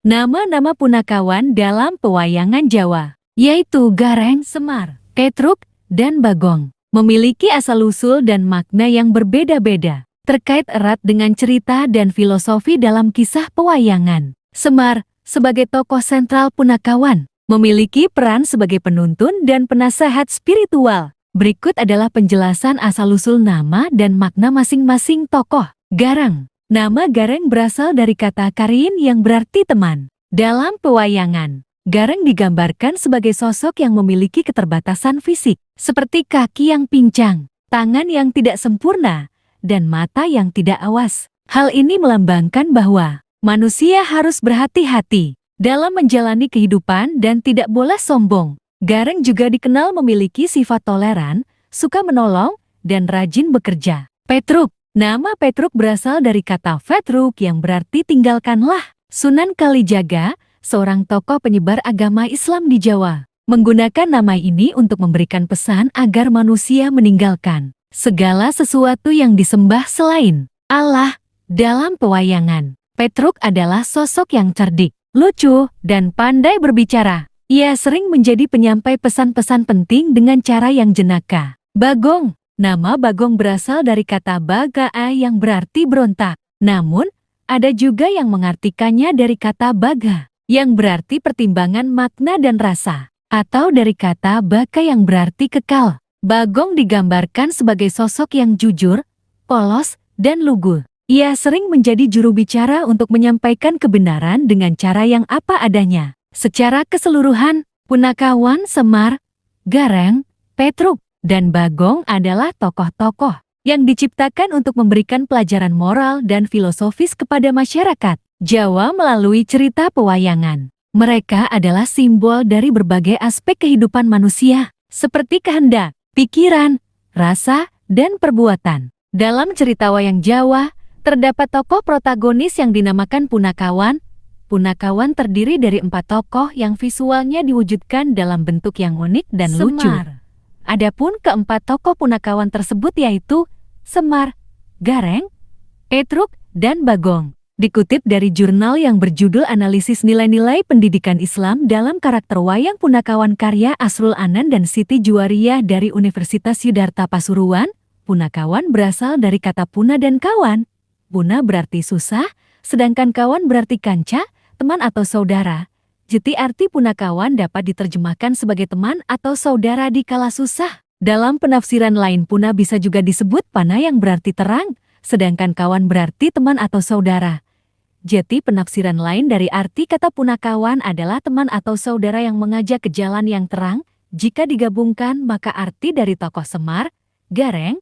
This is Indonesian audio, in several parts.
Nama-nama punakawan dalam pewayangan Jawa, yaitu Gareng, Semar, Petruk, dan Bagong, memiliki asal-usul dan makna yang berbeda-beda, terkait erat dengan cerita dan filosofi dalam kisah pewayangan. Semar, sebagai tokoh sentral punakawan, memiliki peran sebagai penuntun dan penasehat spiritual. Berikut adalah penjelasan asal-usul nama dan makna masing-masing tokoh. Gareng. Nama Gareng berasal dari kata karin yang berarti teman. Dalam pewayangan, Gareng digambarkan sebagai sosok yang memiliki keterbatasan fisik, seperti kaki yang pincang, tangan yang tidak sempurna, dan mata yang tidak awas. Hal ini melambangkan bahwa manusia harus berhati-hati dalam menjalani kehidupan dan tidak boleh sombong. Gareng juga dikenal memiliki sifat toleran, suka menolong, dan rajin bekerja. Petruk. Nama Petruk berasal dari kata Fetruk yang berarti tinggalkanlah. Sunan Kalijaga, seorang tokoh penyebar agama Islam di Jawa, menggunakan nama ini untuk memberikan pesan agar manusia meninggalkan segala sesuatu yang disembah selain Allah. Dalam pewayangan, Petruk adalah sosok yang cerdik, lucu, dan pandai berbicara. Ia sering menjadi penyampai pesan-pesan penting dengan cara yang jenaka. Bagong. Nama Bagong berasal dari kata bagaa yang berarti berontak. Namun, ada juga yang mengartikannya dari kata baga, yang berarti pertimbangan makna dan rasa, atau dari kata baka yang berarti kekal. Bagong digambarkan sebagai sosok yang jujur, polos, dan lugu. Ia sering menjadi juru bicara untuk menyampaikan kebenaran dengan cara yang apa adanya. Secara keseluruhan, punakawan Semar, Gareng, Petruk, dan Bagong adalah tokoh-tokoh yang diciptakan untuk memberikan pelajaran moral dan filosofis kepada masyarakat Jawa melalui cerita pewayangan. Mereka adalah simbol dari berbagai aspek kehidupan manusia, seperti kehendak, pikiran, rasa, dan perbuatan. Dalam cerita wayang Jawa, terdapat tokoh protagonis yang dinamakan punakawan. Punakawan terdiri dari 4 tokoh yang visualnya diwujudkan dalam bentuk yang unik dan lucu. Adapun keempat tokoh punakawan tersebut yaitu Semar, Gareng, Petruk, dan Bagong. Dikutip dari jurnal yang berjudul Analisis Nilai-Nilai Pendidikan Islam dalam Karakter Wayang Punakawan karya Asrul Anan dan Siti Juwariyah dari Universitas Yudharta Pasuruan, punakawan berasal dari kata puna dan kawan. Puna berarti susah, sedangkan kawan berarti kanca, teman atau saudara. Jadi arti punakawan dapat diterjemahkan sebagai teman atau saudara di kala susah. Dalam penafsiran lain puna bisa juga disebut pana yang berarti terang, sedangkan kawan berarti teman atau saudara. Jadi penafsiran lain dari arti kata punakawan adalah teman atau saudara yang mengajak ke jalan yang terang. Jika digabungkan maka arti dari tokoh Semar, Gareng,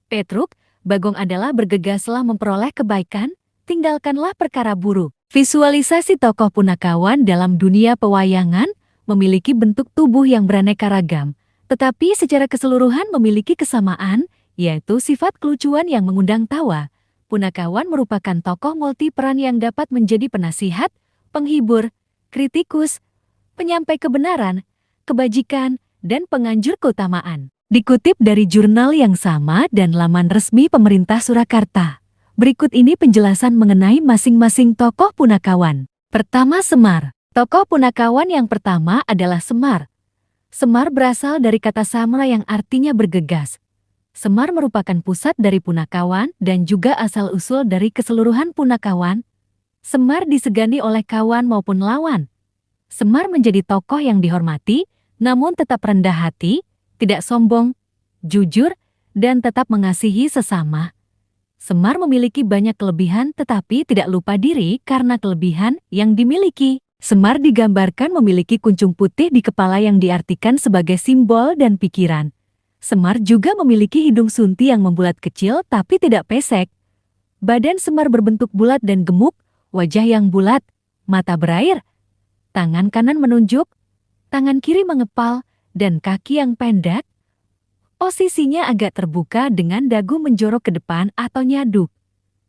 Petruk, Bagong adalah bergegaslah memperoleh kebaikan, tinggalkanlah perkara buruk. Visualisasi tokoh punakawan dalam dunia pewayangan memiliki bentuk tubuh yang beraneka ragam, tetapi secara keseluruhan memiliki kesamaan, yaitu sifat kelucuan yang mengundang tawa. Punakawan merupakan tokoh multiperan yang dapat menjadi penasihat, penghibur, kritikus, penyampai kebenaran, kebajikan, dan penganjur keutamaan. Dikutip dari jurnal yang sama dan laman resmi pemerintah Surakarta. Berikut ini penjelasan mengenai masing-masing tokoh punakawan. Pertama, Semar. Tokoh punakawan yang pertama adalah Semar. Semar berasal dari kata samra yang artinya bergegas. Semar merupakan pusat dari punakawan dan juga asal-usul dari keseluruhan punakawan. Semar disegani oleh kawan maupun lawan. Semar menjadi tokoh yang dihormati, namun tetap rendah hati, tidak sombong, jujur, dan tetap mengasihi sesama. Semar memiliki banyak kelebihan tetapi tidak lupa diri karena kelebihan yang dimiliki. Semar digambarkan memiliki kuncung putih di kepala yang diartikan sebagai simbol dan pikiran. Semar juga memiliki hidung sunti yang membulat kecil tapi tidak pesek. Badan Semar berbentuk bulat dan gemuk, wajah yang bulat, mata berair, tangan kanan menunjuk, tangan kiri mengepal, dan kaki yang pendek. Posisinya agak terbuka dengan dagu menjorok ke depan atau nyaduk.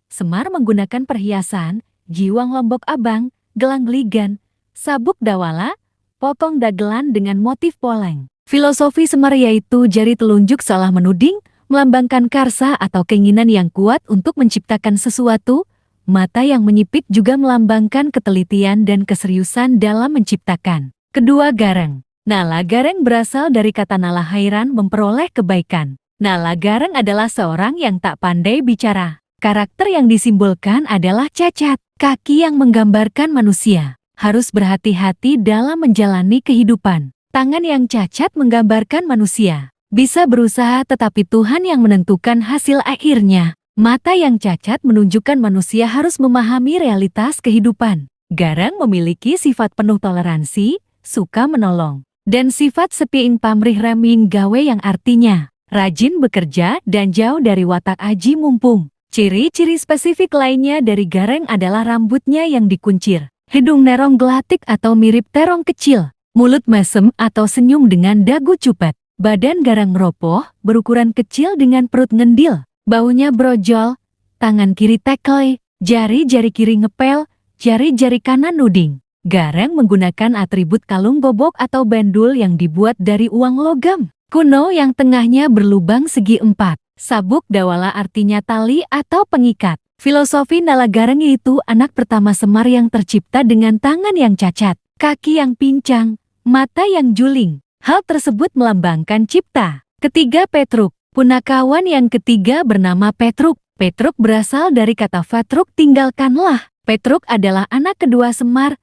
Semar menggunakan perhiasan, giwang lombok abang, gelang ligan, sabuk dawala, pokong dagelan dengan motif poleng. Filosofi Semar yaitu jari telunjuk seolah menuding, melambangkan karsa atau keinginan yang kuat untuk menciptakan sesuatu, Mata yang menyipit juga melambangkan ketelitian dan keseriusan dalam menciptakan. Kedua, garang. Nala garang berasal dari kata nala hairan, memperoleh kebaikan. Nala garang adalah seorang yang tak pandai bicara. Karakter yang disimbolkan adalah cacat. Kaki yang menggambarkan manusia harus berhati-hati dalam menjalani kehidupan. Tangan yang cacat menggambarkan manusia bisa berusaha, tetapi Tuhan yang menentukan hasil akhirnya. Mata yang cacat menunjukkan manusia harus memahami realitas kehidupan. Garang memiliki sifat penuh toleransi, suka menolong, dan sifat sepiing pamrih reming gawe yang artinya rajin bekerja dan jauh dari watak aji mumpung. Ciri-ciri spesifik lainnya dari garang adalah rambutnya yang dikuncir, hidung nerong gelatik atau mirip terong kecil, mulut mesem atau senyum dengan dagu cupet. Badan garang meropoh, berukuran kecil dengan perut ngendil. Baunya brojol, tangan kiri tekel, jari-jari kiri ngepel, jari-jari kanan nuding. Garang menggunakan atribut kalung gobok atau bendul yang dibuat dari uang logam kuno yang tengahnya berlubang segi 4. Sabuk dawala artinya tali atau pengikat. Filosofi nala garang yaitu anak pertama Semar yang tercipta dengan tangan yang cacat, kaki yang pincang, mata yang juling. Hal tersebut melambangkan cipta. Ketiga, Petruk. Punakawan yang ketiga bernama Petruk. Petruk berasal dari kata Fatruk, tinggalkanlah. Petruk adalah anak kedua Semar.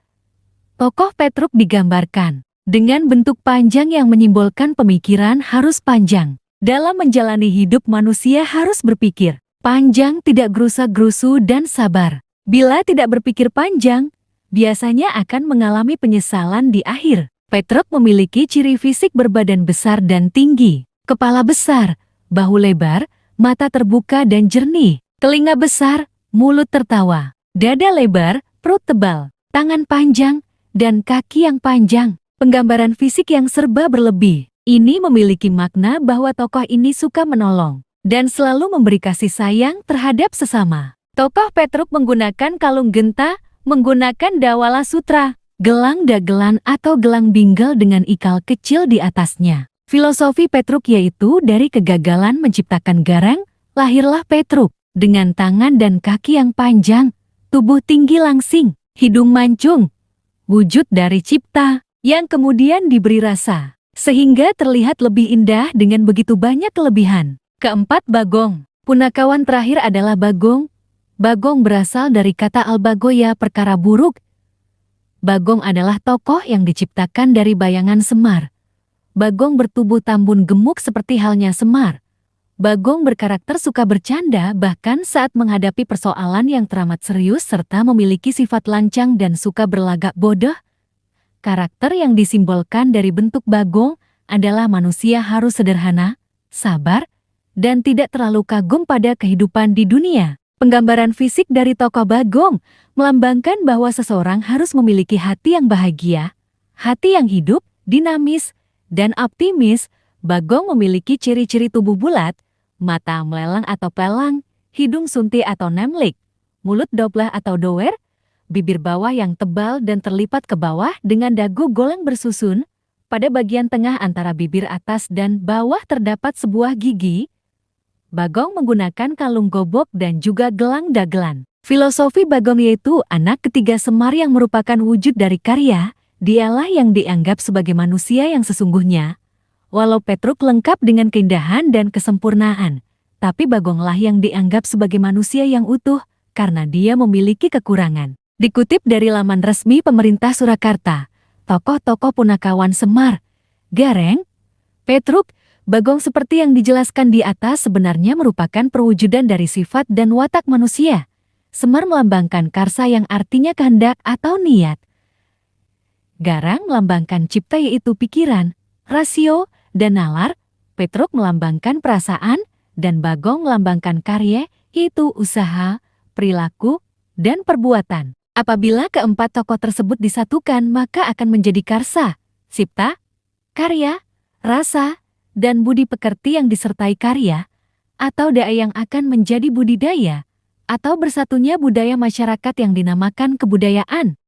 Tokoh Petruk digambarkan dengan bentuk panjang yang menyimbolkan pemikiran harus panjang. Dalam menjalani hidup manusia harus berpikir panjang, tidak gerusa-gerusu dan sabar. Bila tidak berpikir panjang, biasanya akan mengalami penyesalan di akhir. Petruk memiliki ciri fisik berbadan besar dan tinggi, kepala besar, bahu lebar, mata terbuka dan jernih, telinga besar, mulut tertawa, dada lebar, perut tebal, tangan panjang, dan kaki yang panjang. Penggambaran fisik yang serba berlebih ini memiliki makna bahwa tokoh ini suka menolong dan selalu memberi kasih sayang terhadap sesama. Tokoh Petruk menggunakan kalung genta, menggunakan dawala sutra, gelang dagelan atau gelang binggel dengan ikal kecil di atasnya. Filosofi Petruk yaitu dari kegagalan menciptakan garang, lahirlah Petruk. Dengan tangan dan kaki yang panjang, tubuh tinggi langsing, hidung mancung, wujud dari cipta, yang kemudian diberi rasa, sehingga terlihat lebih indah dengan begitu banyak kelebihan. Keempat, Bagong. Punakawan terakhir adalah Bagong. Bagong berasal dari kata albagoya, perkara buruk. Bagong adalah tokoh yang diciptakan dari bayangan Semar. Bagong bertubuh tambun gemuk seperti halnya Semar. Bagong berkarakter suka bercanda bahkan saat menghadapi persoalan yang teramat serius serta memiliki sifat lancang dan suka berlagak bodoh. Karakter yang disimbolkan dari bentuk Bagong adalah manusia harus sederhana, sabar, dan tidak terlalu kagum pada kehidupan di dunia. Penggambaran fisik dari tokoh Bagong melambangkan bahwa seseorang harus memiliki hati yang bahagia, hati yang hidup, dinamis, dan optimis. Bagong memiliki ciri-ciri tubuh bulat, mata melelang atau pelang, hidung sunti atau nemlik, mulut doblah atau doer, bibir bawah yang tebal dan terlipat ke bawah dengan dagu goleng bersusun. Pada bagian tengah antara bibir atas dan bawah terdapat sebuah gigi. Bagong menggunakan kalung gobok dan juga gelang dagelan. Filosofi Bagong yaitu anak ketiga Semar yang merupakan wujud dari karya. Dialah yang dianggap sebagai manusia yang sesungguhnya. Walau Petruk lengkap dengan keindahan dan kesempurnaan, tapi Bagonglah yang dianggap sebagai manusia yang utuh karena dia memiliki kekurangan. Dikutip dari laman resmi pemerintah Surakarta, tokoh-tokoh punakawan Semar, Gareng, Petruk, Bagong seperti yang dijelaskan di atas sebenarnya merupakan perwujudan dari sifat dan watak manusia. Semar melambangkan karsa yang artinya kehendak atau niat. Garang melambangkan cipta yaitu pikiran, rasio, dan nalar. Petruk melambangkan perasaan, dan Bagong melambangkan karya yaitu usaha, perilaku, dan perbuatan. Apabila keempat tokoh tersebut disatukan maka akan menjadi karsa, cipta, karya, rasa, dan budi pekerti yang disertai karya, atau daya yang akan menjadi budidaya, atau bersatunya budaya masyarakat yang dinamakan kebudayaan.